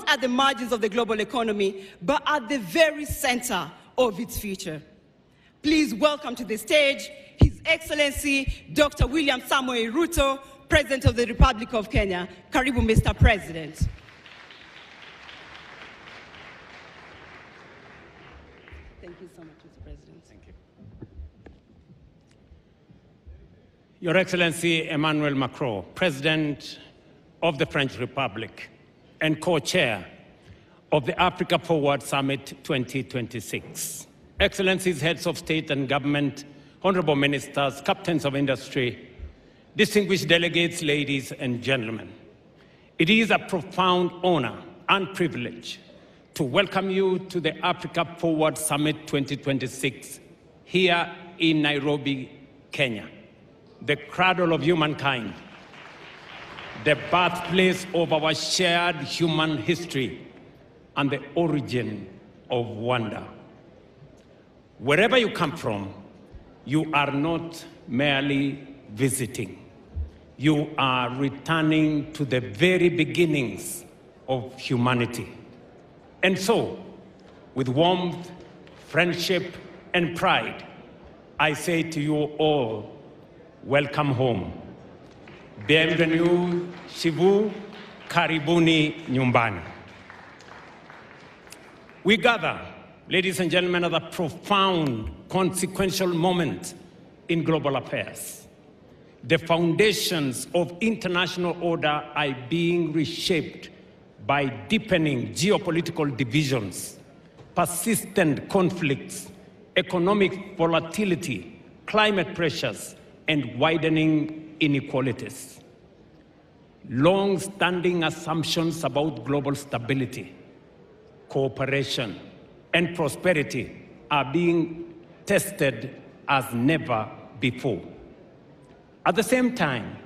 at the margins of the global economy, but at the very center of its future. Please welcome to the stage His Excellency Dr. William Samoei Ruto, President of the Republic of Kenya. Karibu, Mr. President. Thank you so much, Mr. President. Thank you. Your Excellency Emmanuel Macron, President of the French Republic and co-chair of the Africa Forward Summit 2026. Excellencies, heads of state and government, honorable ministers, captains of industry, distinguished delegates, ladies and gentlemen. It is a profound honor and privilege to welcome you to the Africa Forward Summit 2026 here in Nairobi, Kenya, the cradle of humankind, the birthplace of our shared human history, and the origin of wonder. Wherever you come from, you are not merely visiting. You are returning to the very beginnings of humanity. And so, with warmth, friendship, and pride, I say to you all, welcome home. Bienvenue chez vous, karibuni nyumbani. We gather, ladies and gentlemen, at a profound, consequential moment in global affairs. The foundations of international order are being reshaped by deepening geopolitical divisions, persistent conflicts, economic volatility, climate pressures, and widening inequalities. Long-standing assumptions about global stability, cooperation, and prosperity are being tested as never before. At the same time,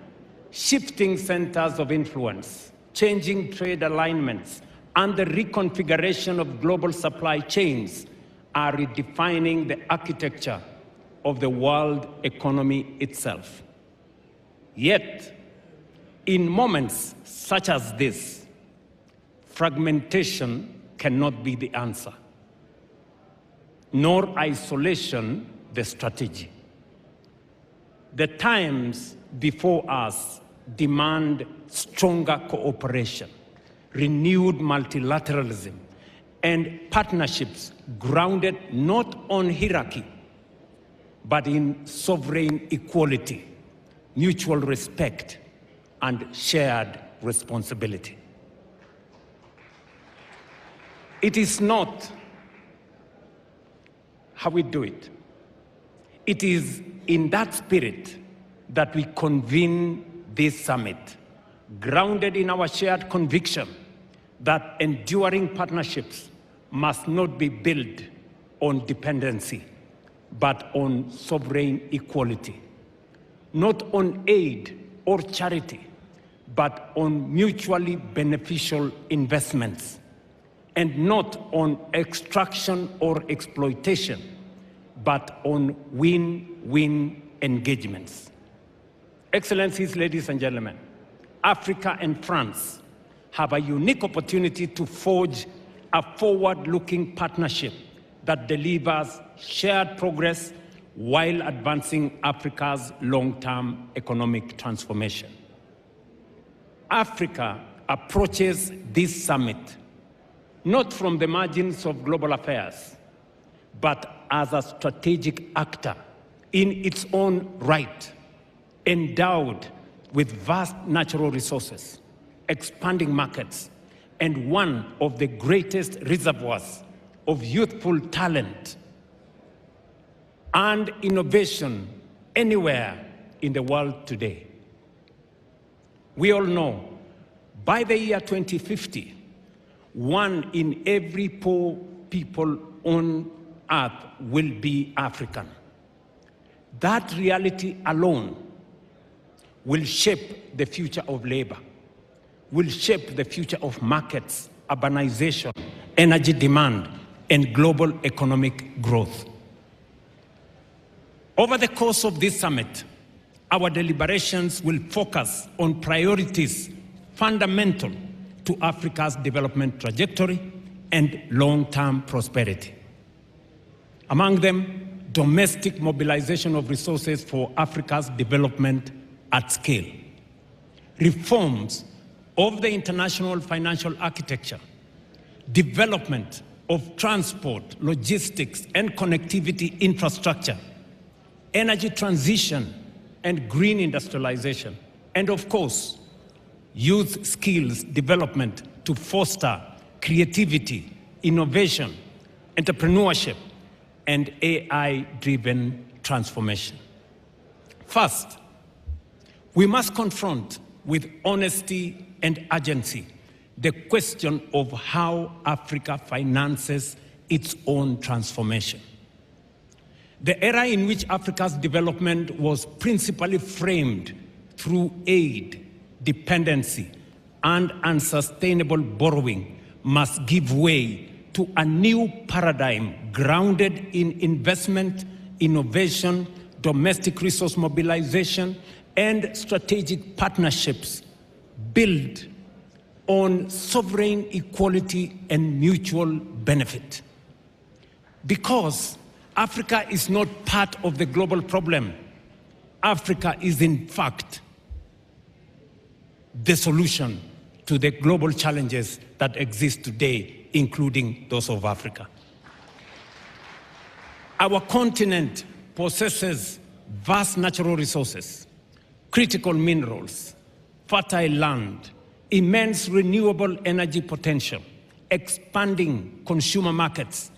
shifting centers of influence, changing trade alignments, and the reconfiguration of global supply chains are redefining the architecture of the world economy itself. Yet, in moments such as this, fragmentation cannot be the answer, nor isolation the strategy. The times before us demand stronger cooperation, renewed multilateralism, and partnerships grounded not on hierarchy, but in sovereign equality, mutual respect, and shared responsibility. It is not how we do it. It is in that spirit that we convene this summit, grounded in our shared conviction that enduring partnerships must not be built on dependency, but on sovereign equality, not on aid or charity, but on mutually beneficial investments, and not on extraction or exploitation, but on win-win engagements. Excellencies, ladies and gentlemen, Africa and France have a unique opportunity to forge a forward-looking partnership that delivers shared progress while advancing Africa's long-term economic transformation. Africa approaches this summit not from the margins of global affairs, but as a strategic actor in its own right, endowed with vast natural resources, expanding markets, and one of the greatest reservoirs of youthful talent and innovation anywhere in the world today. We all know, by the year 2050, 1 in every 4 people on Earth will be African. That reality alone will shape the future of labor, will shape the future of markets, urbanization, energy demand, and global economic growth. Over the course of this summit, our deliberations will focus on priorities fundamental to Africa's development trajectory and long-term prosperity. Among them, domestic mobilization of resources for Africa's development at scale, reforms of the international financial architecture, development of transport, logistics, and connectivity infrastructure, energy transition and green industrialization, and of course, youth skills development to foster creativity, innovation, entrepreneurship, and AI-driven transformation. First, we must confront with honesty and urgency the question of how Africa finances its own transformation. The era in which Africa's development was principally framed through aid, dependency, and unsustainable borrowing must give way to a new paradigm grounded in investment, innovation, domestic resource mobilization, and strategic partnerships built on sovereign equality and mutual benefit. Because Africa is not part of the global problem, Africa is in fact the solution to the global challenges that exist today, including those of Africa. Our continent possesses vast natural resources, critical minerals, fertile land, immense renewable energy potential, expanding consumer markets,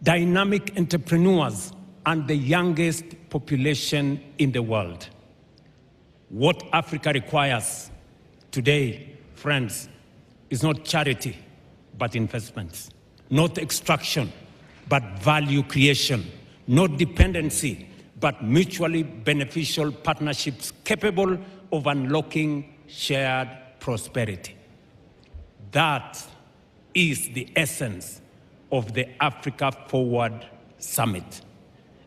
dynamic entrepreneurs, and the youngest population in the world. What Africa requires today, friends, is not charity, but investments, not extraction, but value creation, not dependency, but mutually beneficial partnerships capable of unlocking shared prosperity. That is the essence of the Africa Forward Summit.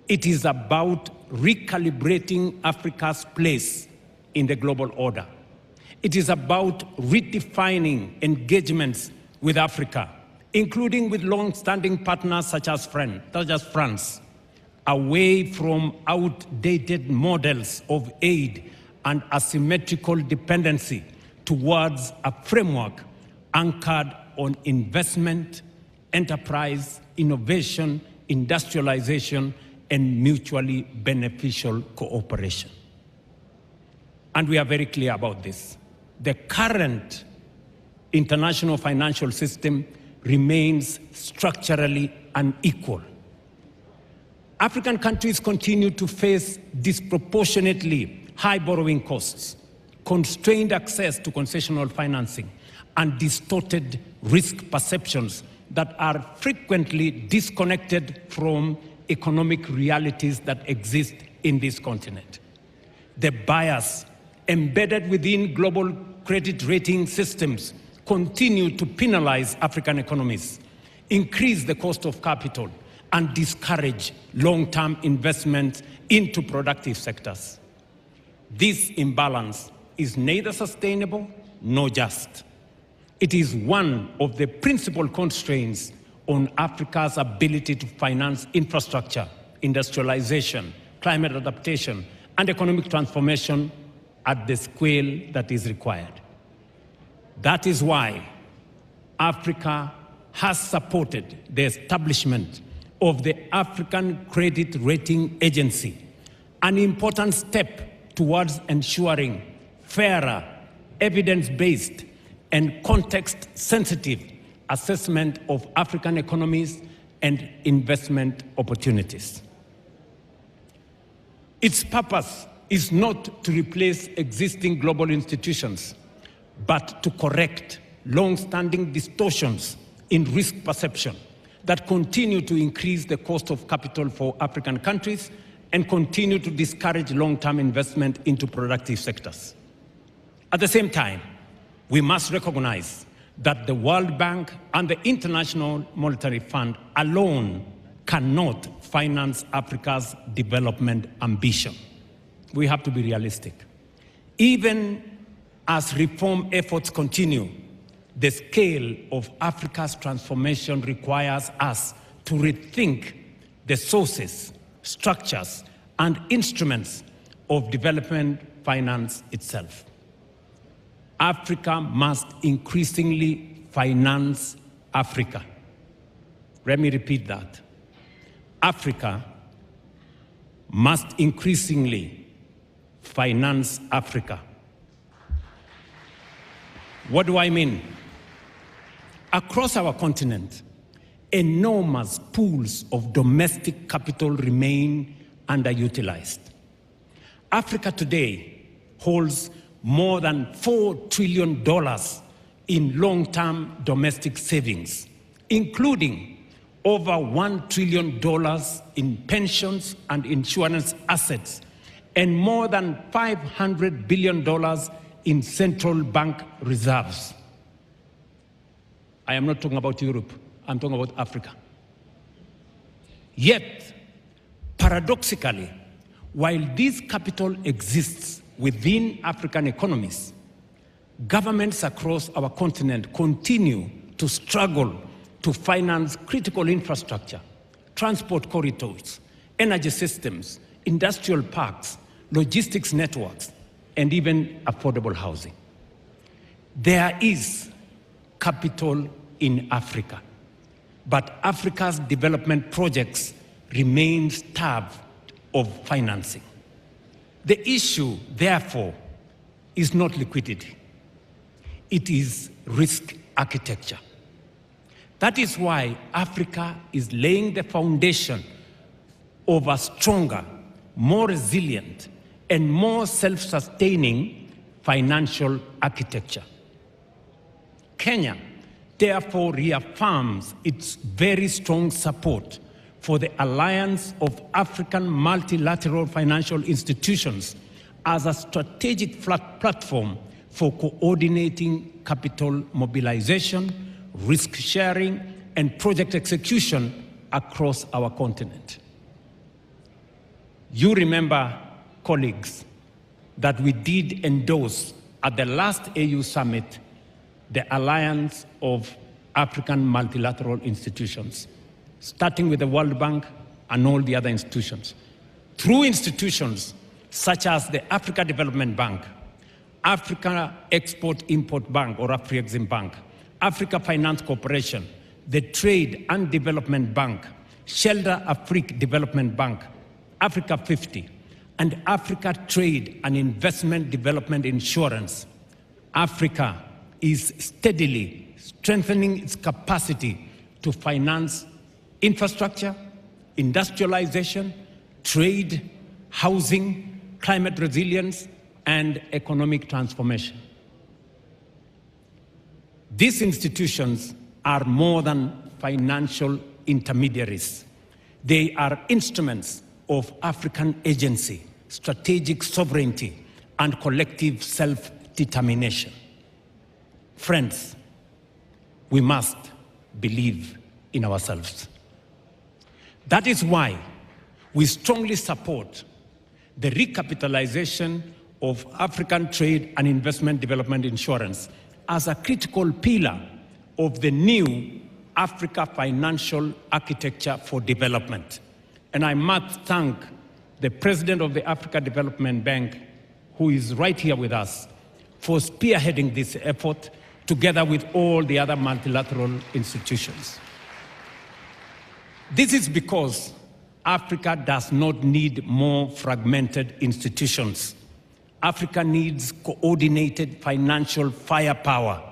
It is about recalibrating Africa's place in the global order. It is about redefining engagements with Africa, including with long-standing partners such as France, away from outdated models of aid and asymmetrical dependency towards a framework anchored on investment, enterprise, innovation, industrialization, and mutually beneficial cooperation. And we are very clear about this. The current international financial system remains structurally unequal. African countries continue to face disproportionately high borrowing costs, constrained access to concessional financing, and distorted risk perceptions that are frequently disconnected from economic realities that exist in this continent. The bias embedded within global credit rating systems continue to penalize African economies, increase the cost of capital, and discourage long-term investment into productive sectors. This imbalance is neither sustainable nor just. It is one of the principal constraints on Africa's ability to finance infrastructure, industrialization, climate adaptation, and economic transformation at the scale that is required. That is why Africa has supported the establishment of the African Credit Rating Agency, an important step towards ensuring fairer, evidence-based, and context-sensitive assessment of African economies and investment opportunities. Its purpose is not to replace existing global institutions, but to correct long-standing distortions in risk perception that continue to increase the cost of capital for African countries and continue to discourage long-term investment into productive sectors. At the same time, we must recognize that the World Bank and the International Monetary Fund alone cannot finance Africa's development ambition. We have to be realistic. Even as reform efforts continue, the scale of Africa's transformation requires us to rethink the sources, structures, and instruments of development finance itself. Africa must increasingly finance Africa. Let me repeat that. Africa must increasingly finance Africa. What do I mean? Across our continent, enormous pools of domestic capital remain underutilized. Africa today holds more than $4 trillion in long-term domestic savings, including over $1 trillion in pensions and insurance assets, and more than $500 billion in central bank reserves. I am not talking about Europe, I'm talking about Africa. Yet, paradoxically, while this capital exists within African economies, governments across our continent continue to struggle to finance critical infrastructure, transport corridors, energy systems, industrial parks, logistics networks, and even affordable housing. There is capital in Africa, but Africa's development projects remain starved of financing. The issue, therefore, is not liquidity. It is risk architecture. That is why Africa is laying the foundation of a stronger, more resilient, and more self-sustaining financial architecture. Kenya, therefore, reaffirms its very strong support for the Alliance of African Multilateral Financial Institutions as a strategic platform for coordinating capital mobilization, risk sharing, and project execution across our continent. You remember, colleagues, that we did endorse at the last AU summit the Alliance of African Multilateral Institutions, starting with the World Bank and all the other institutions. Through institutions such as the Africa Development Bank, Africa Export-Import Bank or Afrexim Bank, Africa Finance Corporation, the Trade and Development Bank, Shelter Afrique Development Bank, Africa 50, and Africa Trade and Investment Development Insurance, Africa is steadily strengthening its capacity to finance infrastructure, industrialization, trade, housing, climate resilience, and economic transformation. These institutions are more than financial intermediaries. They are instruments of African agency, strategic sovereignty, and collective self-determination. Friends, we must believe in ourselves. That is why we strongly support the recapitalization of African Trade and Investment Development Insurance as a critical pillar of the new Africa financial architecture for development. And I must thank the President of the Africa Development Bank, who is right here with us, for spearheading this effort together with all the other multilateral institutions. This is because Africa does not need more fragmented institutions. Africa needs coordinated financial firepower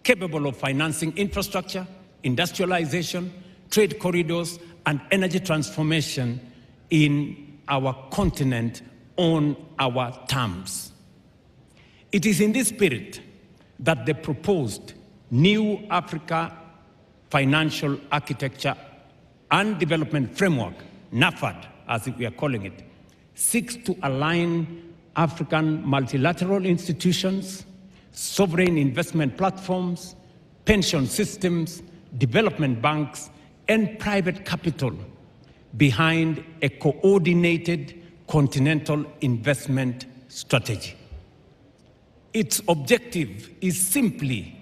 capable of financing infrastructure, industrialization, trade corridors, and energy transformation in our continent on our terms. It is in this spirit that the proposed new Africa Financial Architecture and Development Framework, NAFAD, as we are calling it, seeks to align African multilateral institutions, sovereign investment platforms, pension systems, development banks, and private capital behind a coordinated continental investment strategy. Its objective is simply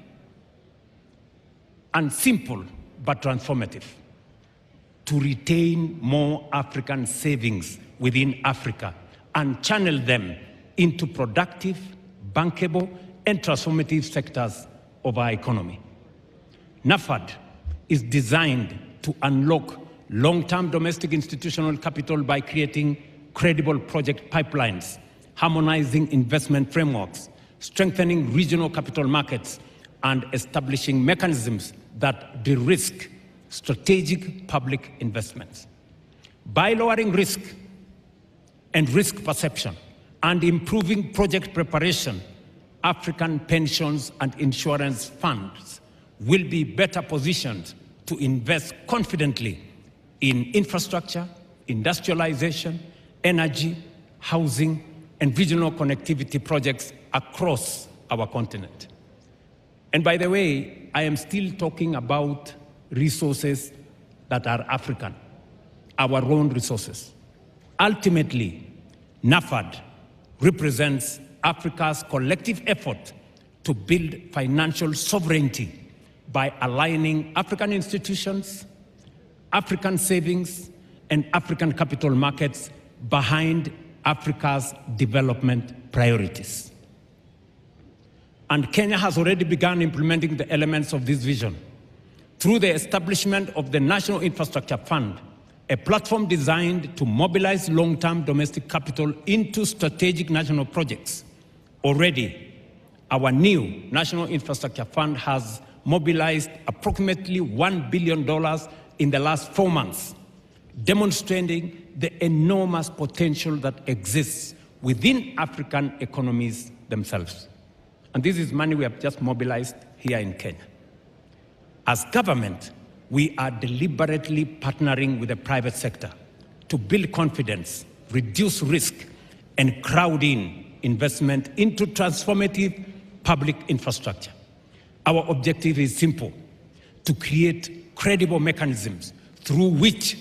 and simple but transformative: to retain more African savings within Africa and channel them into productive, bankable, and transformative sectors of our economy. NAFAD is designed to unlock long-term domestic institutional capital by creating credible project pipelines, harmonizing investment frameworks, strengthening regional capital markets, and establishing mechanisms that de-risk strategic public investments. By lowering risk and risk perception and improving project preparation, African pensions and insurance funds will be better positioned to invest confidently in infrastructure, industrialization, energy, housing, and regional connectivity projects across our continent. And by the way, I am still talking about resources that are African, our own resources. Ultimately, NAFAD represents Africa's collective effort to build financial sovereignty by aligning African institutions, African savings, and African capital markets behind Africa's development priorities. And Kenya has already begun implementing the elements of this vision through the establishment of the National Infrastructure Fund, a platform designed to mobilize long-term domestic capital into strategic national projects. Already, our new National Infrastructure Fund has mobilized approximately $1 billion in the last 4 months, demonstrating the enormous potential that exists within African economies themselves. And this is money we have just mobilized here in Kenya. As government, we are deliberately partnering with the private sector to build confidence, reduce risk, and crowd in investment into transformative public infrastructure. Our objective is simple: to create credible mechanisms through which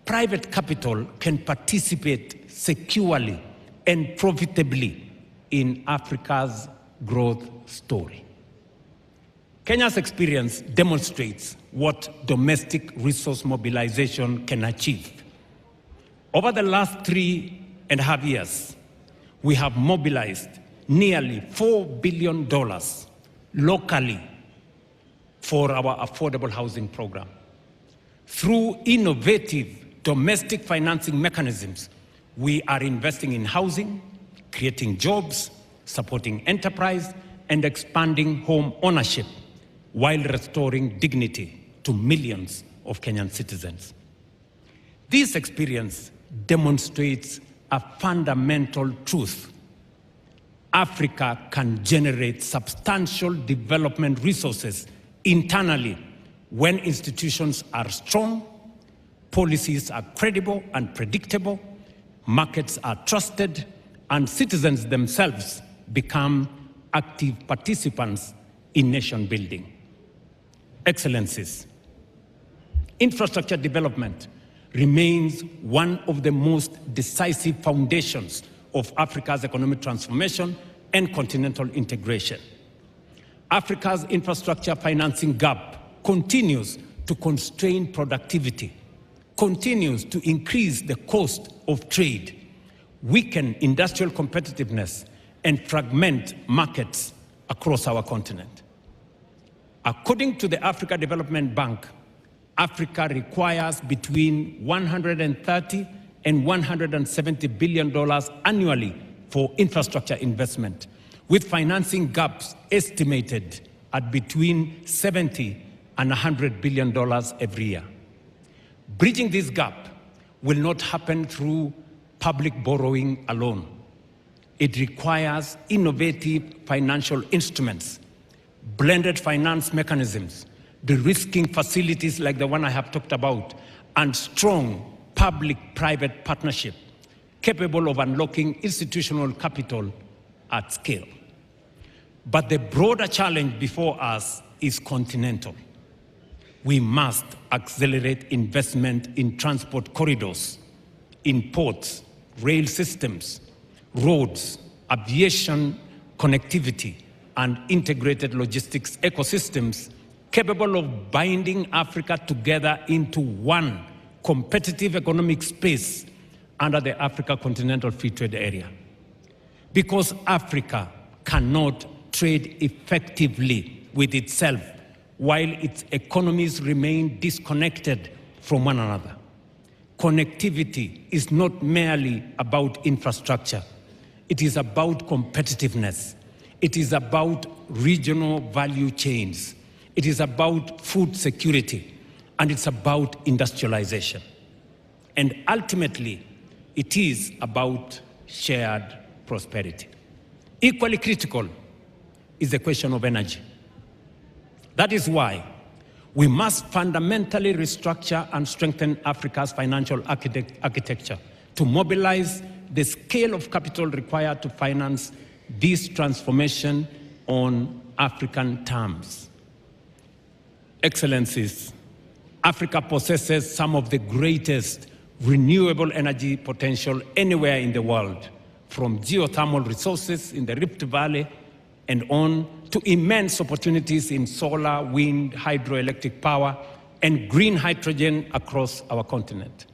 private capital can participate securely and profitably in Africa's growth story. Kenya's experience demonstrates what domestic resource mobilization can achieve. Over the last 3.5 years, we have mobilized nearly $4 billion locally for our affordable housing program. Through innovative domestic financing mechanisms, we are investing in housing, creating jobs, supporting enterprise, and expanding home ownership, while restoring dignity to millions of Kenyan citizens. This experience demonstrates a fundamental truth: Africa can generate substantial development resources internally when institutions are strong, policies are credible and predictable, markets are trusted, and citizens themselves become active participants in nation building. Excellencies, infrastructure development remains one of the most decisive foundations of Africa's economic transformation and continental integration. Africa's infrastructure financing gap continues to constrain productivity, continues to increase the cost of trade, weaken industrial competitiveness, and fragment markets across our continent. According to the Africa Development Bank, Africa requires between $130 and $170 billion annually for infrastructure investment, with financing gaps estimated at between $70 and $100 billion every year. Bridging this gap will not happen through public borrowing alone. It requires innovative financial instruments, blended finance mechanisms, de-risking facilities like the one I have talked about, and strong public-private partnership capable of unlocking institutional capital at scale. But the broader challenge before us is continental. We must accelerate investment in transport corridors, in ports, rail systems, roads, aviation connectivity, and integrated logistics ecosystems capable of binding Africa together into one competitive economic space under the Africa Continental Free Trade Area. Because Africa cannot trade effectively with itself while its economies remain disconnected from one another. Connectivity is not merely about infrastructure. It is about competitiveness. It is about regional value chains. It is about food security. And it's about industrialization. And ultimately, it is about shared prosperity. Equally critical is the question of energy. That is why we must fundamentally restructure and strengthen Africa's financial architecture to mobilize the scale of capital required to finance this transformation on African terms. Excellencies, Africa possesses some of the greatest renewable energy potential anywhere in the world, from geothermal resources in the Rift Valley and on to immense opportunities in solar, wind, hydroelectric power, and green hydrogen across our continent.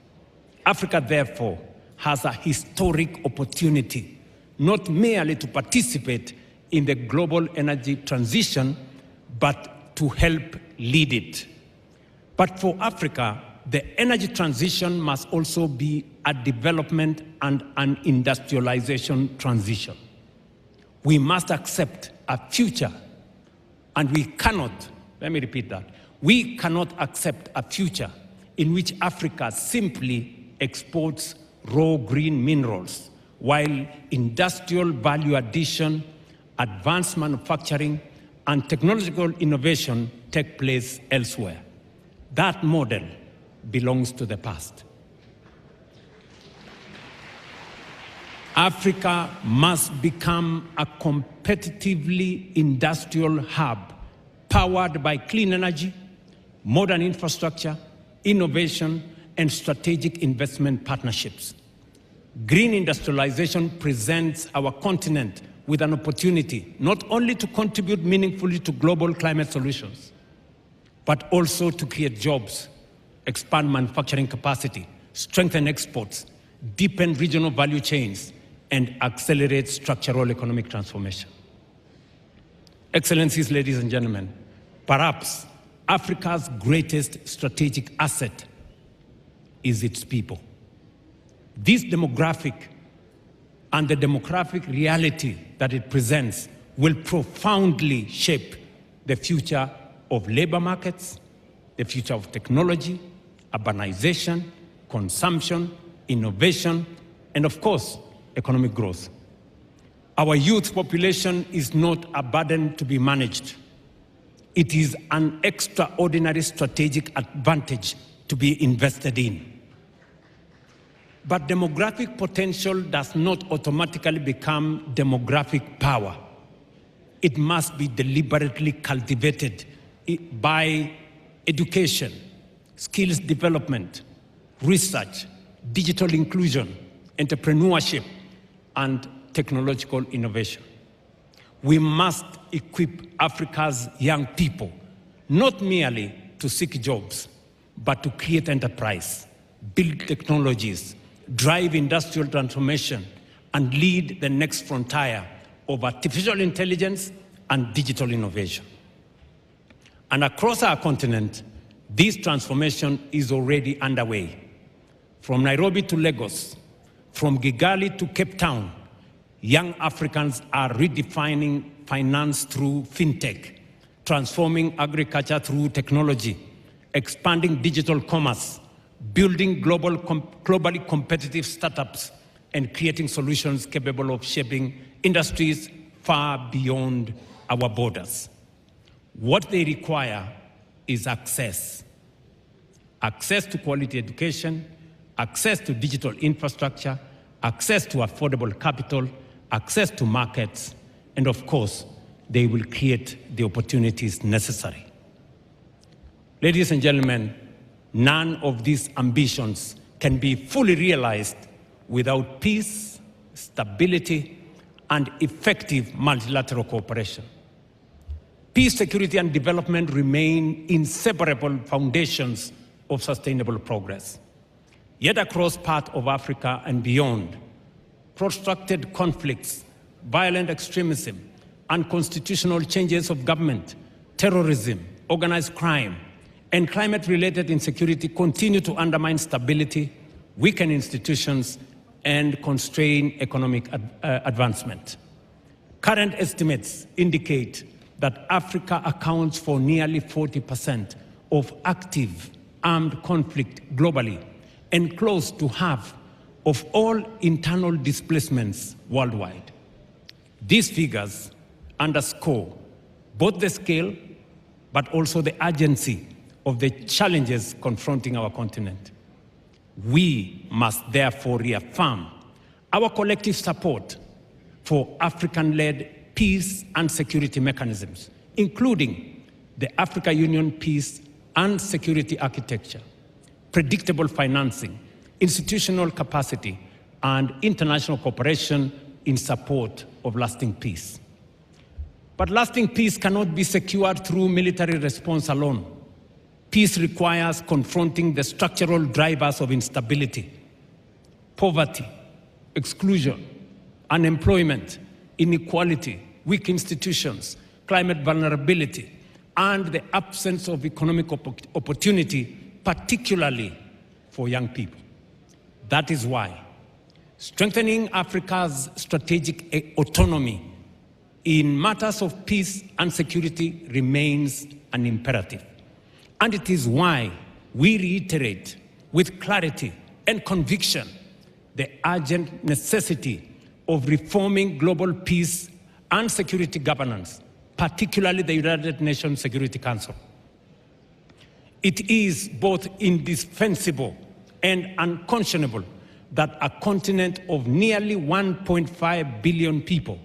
Africa, therefore, has a historic opportunity, not merely to participate in the global energy transition, but to help lead it. But for Africa, the energy transition must also be a development and an industrialization transition. We must accept a future, and we cannot, let me repeat that, we cannot accept a future in which Africa simply exports raw green minerals, while industrial value addition, advanced manufacturing, and technological innovation take place elsewhere. That model belongs to the past. Africa must become a competitively industrial hub powered by clean energy, modern infrastructure, innovation, and strategic investment partnerships. Green industrialization presents our continent with an opportunity not only to contribute meaningfully to global climate solutions, but also to create jobs, expand manufacturing capacity, strengthen exports, deepen regional value chains, and accelerate structural economic transformation. Excellencies, ladies and gentlemen, perhaps Africa's greatest strategic asset is its people. This demographic and the demographic reality that it presents will profoundly shape the future of labor markets, the future of technology, urbanization, consumption, innovation, and of course, economic growth. Our youth population is not a burden to be managed. It is an extraordinary strategic advantage to be invested in. But demographic potential does not automatically become demographic power. It must be deliberately cultivated by education, skills development, research, digital inclusion, entrepreneurship, and technological innovation. We must equip Africa's young people, not merely to seek jobs, but to create enterprise, build technologies, drive industrial transformation, and lead the next frontier of artificial intelligence and digital innovation. And across our continent, this transformation is already underway. From Nairobi to Lagos, from Kigali to Cape Town, young Africans are redefining finance through fintech, transforming agriculture through technology, expanding digital commerce, building globally competitive startups, and creating solutions capable of shaping industries far beyond our borders. What they require is access. Access to quality education, access to digital infrastructure, access to affordable capital, access to markets, and of course, they will create the opportunities necessary. Ladies and gentlemen, none of these ambitions can be fully realized without peace, stability, and effective multilateral cooperation. Peace, security, and development remain inseparable foundations of sustainable progress. Yet across parts of Africa and beyond, protracted conflicts, violent extremism, unconstitutional changes of government, terrorism, organized crime, and climate-related insecurity continue to undermine stability, weaken institutions, and constrain economic advancement. Current estimates indicate that Africa accounts for nearly 40% of active armed conflict globally and close to half of all internal displacements worldwide. These figures underscore both the scale but also the urgency of the challenges confronting our continent. We must therefore reaffirm our collective support for African-led peace and security mechanisms, including the Africa Union Peace and Security Architecture, predictable financing, institutional capacity, and international cooperation in support of lasting peace. But lasting peace cannot be secured through military response alone. Peace requires confronting the structural drivers of instability: poverty, exclusion, unemployment, inequality, weak institutions, climate vulnerability, and the absence of economic opportunity, particularly for young people. That is why strengthening Africa's strategic autonomy in matters of peace and security remains an imperative. And it is why we reiterate with clarity and conviction the urgent necessity of reforming global peace and security governance, particularly the United Nations Security Council. It is both indispensable and unconscionable that a continent of nearly 1.5 billion people,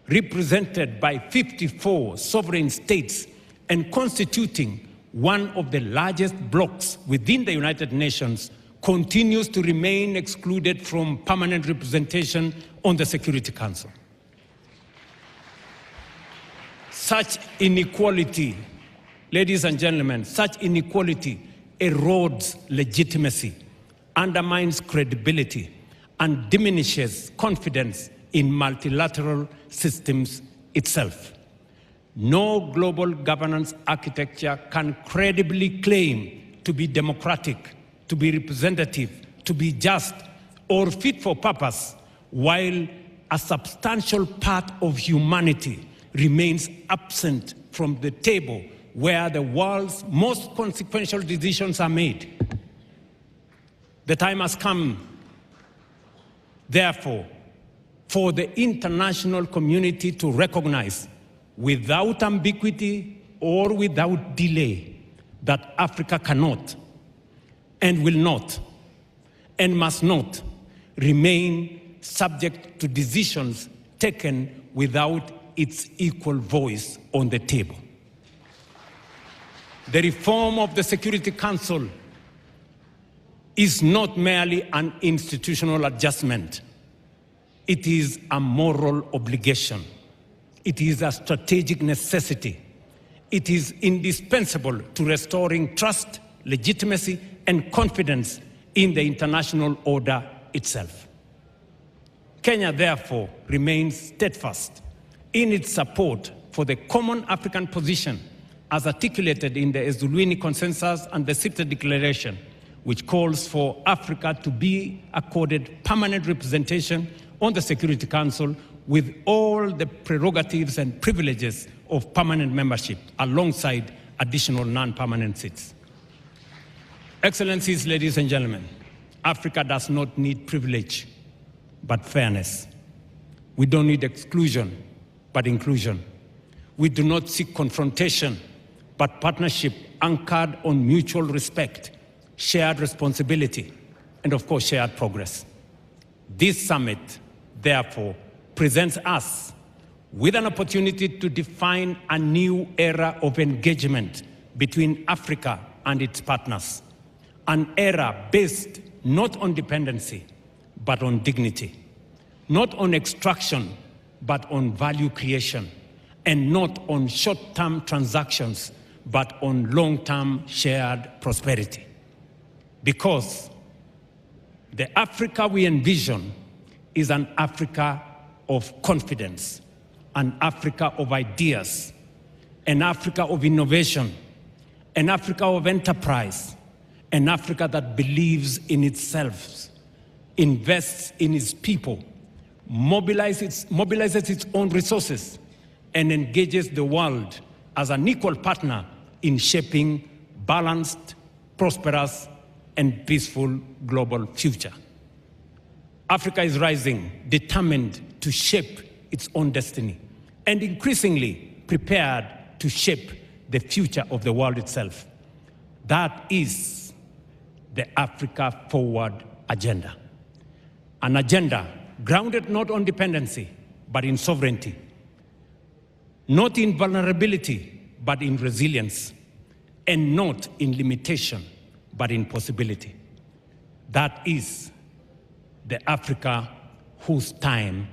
represented by 54 sovereign states and constituting one of the largest blocs within the United Nations, continues to remain excluded from permanent representation on the Security Council. Such inequality, ladies and gentlemen, such inequality erodes legitimacy, undermines credibility, and diminishes confidence in multilateral systems itself. No global governance architecture can credibly claim to be democratic, to be representative, to be just, or fit for purpose, while a substantial part of humanity remains absent from the table where the world's most consequential decisions are made. The time has come, therefore, for the international community to recognize, without ambiguity or without delay, that Africa cannot and will not and must not remain subject to decisions taken without its equal voice on the table. The reform of the Security Council is not merely an institutional adjustment. It is a moral obligation. It is a strategic necessity. It is indispensable to restoring trust, legitimacy, and confidence in the international order itself. Kenya, therefore, remains steadfast in its support for the common African position as articulated in the Ezulwini Consensus and the Sipte Declaration, which calls for Africa to be accorded permanent representation on the Security Council with all the prerogatives and privileges of permanent membership, alongside additional non-permanent seats. Excellencies, ladies and gentlemen, Africa does not need privilege, but fairness. We don't need exclusion, but inclusion. We do not seek confrontation, but partnership anchored on mutual respect, shared responsibility, and of course, shared progress. This summit, therefore, presents us with an opportunity to define a new era of engagement between Africa and its partners, an era based not on dependency, but on dignity, not on extraction, but on value creation, and not on short-term transactions, but on long-term shared prosperity. Because the Africa we envision is an Africa of confidence, an Africa of ideas, an Africa of innovation, an Africa of enterprise, an Africa that believes in itself, invests in its people, mobilizes its own resources, and engages the world as an equal partner in shaping balanced, prosperous, and peaceful global future. Africa is rising, determined to shape its own destiny, and increasingly prepared to shape the future of the world itself. That is the Africa Forward agenda. An agenda grounded not on dependency, but in sovereignty. Not in vulnerability, but in resilience. And not in limitation, but in possibility. That is the Africa whose time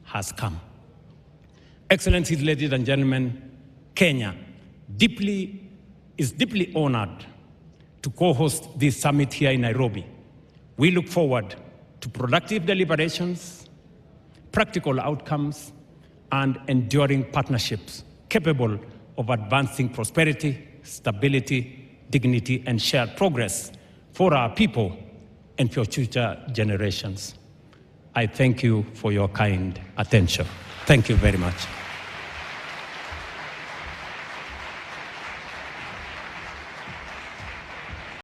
has come. Excellencies, ladies and gentlemen, Kenya is deeply honored to co-host this summit here in Nairobi. We look forward to productive deliberations, practical outcomes, and enduring partnerships capable of advancing prosperity, stability, dignity, and shared progress for our people and for future generations. I thank you for your kind attention. Thank you very much.